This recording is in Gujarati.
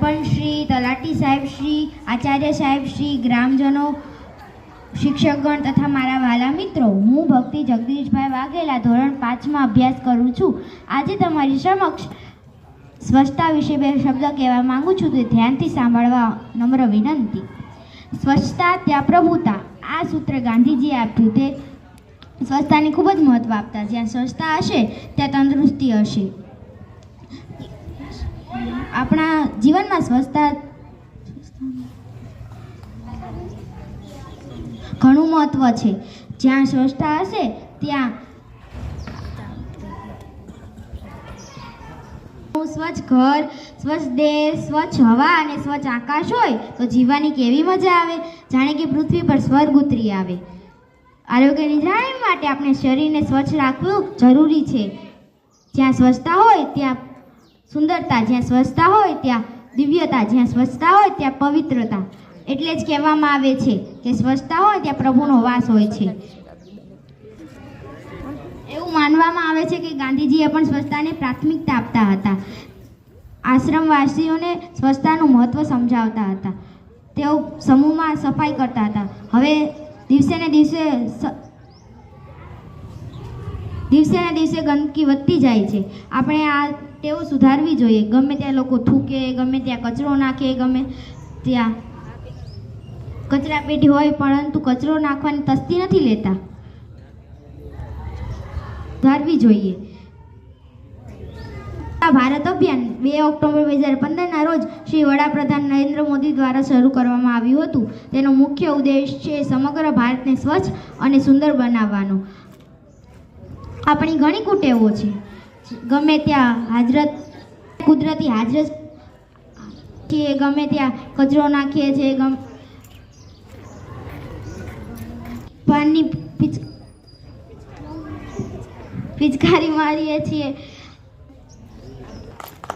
સરપંચ શ્રી, તલાટી સાહેબ શ્રી, આચાર્ય સાહેબ શ્રી, ગ્રામજનો, શિક્ષકગણ તથા મારા વાલા મિત્રો, હું ભક્તિ જગદીશભાઈ વાઘેલા ધોરણ 5માં અભ્યાસ કરું છું. આજે તમારી સમક્ષ સ્વચ્છતા વિશે 2 શબ્દ કહેવા માંગુ છું, તે ધ્યાનથી સાંભળવા નમ્ર વિનંતી. સ્વચ્છતા ત્યાં પ્રભુતા, આ સૂત્ર ગાંધીજીએ આપ્યું. તે સ્વચ્છતાને ખૂબ જ મહત્ત્વ આપતા. જ્યાં સ્વચ્છતા હશે ત્યાં તંદુરસ્તી હશે. આપણા જીવનમાં સ્વચ્છતા ઘણું મહત્ત્વ છે. જ્યાં સ્વચ્છતા હશે ત્યાં સ્વચ્છ ઘર, સ્વચ્છ દેશ, સ્વચ્છ હવા અને સ્વચ્છ આકાશ હોય તો જીવવાની કેવી મજા આવે, જાણે કે પૃથ્વી પર સ્વર્ગ ઉતરી આવે. આરોગ્યની જાળવણી માટે આપણે શરીરને સ્વચ્છ રાખવું જરૂરી છે. જ્યાં સ્વચ્છતા હોય ત્યાં સુંદરતા, જ્યાં સ્વચ્છતા હોય ત્યાં દિવ્યતા, જ્યાં સ્વચ્છતા હોય ત્યાં પવિત્રતા. એટલે જ કહેવામાં આવે છે કે સ્વચ્છતા હોય ત્યાં પ્રભુનો વાસ હોય છે. એવું માનવામાં આવે છે કે ગાંધીજીએ પણ સ્વચ્છતાને પ્રાથમિકતા આપતા હતા. આશ્રમવાસીઓને સ્વચ્છતાનું મહત્ત્વ સમજાવતા હતા. તેઓ સમૂહમાં સફાઈ કરતા હતા. હવે દિવસે ને દિવસે ગંદકી વધતી જાય છે. આપણે આ ટેવ સુધારવી જોઈએ. ગમે ત્યાં લોકો થૂકે, ગમે ત્યાં કચરો નાખે, ગમે ત્યાં કચરાપેટી હોય પરંતુ કચરો નાખવાની તસ્તી નથી લેતા. સુધારવી જોઈએ. ભારત અભિયાન 2 ઓક્ટોબર 2015ના રોજ શ્રી વડાપ્રધાન નરેન્દ્ર મોદી દ્વારા શરૂ કરવામાં આવ્યું હતું. તેનો મુખ્ય ઉદ્દેશ છે સમગ્ર ભારતને સ્વચ્છ અને સુંદર બનાવવાનો. આપણી ઘણી કુટેવો છે. ગમે ત્યાં કુદરતી હાજરત છીએ, ગમે ત્યાં કચરો નાખીએ છીએ, પાણી પિચકારી મારીએ છીએ,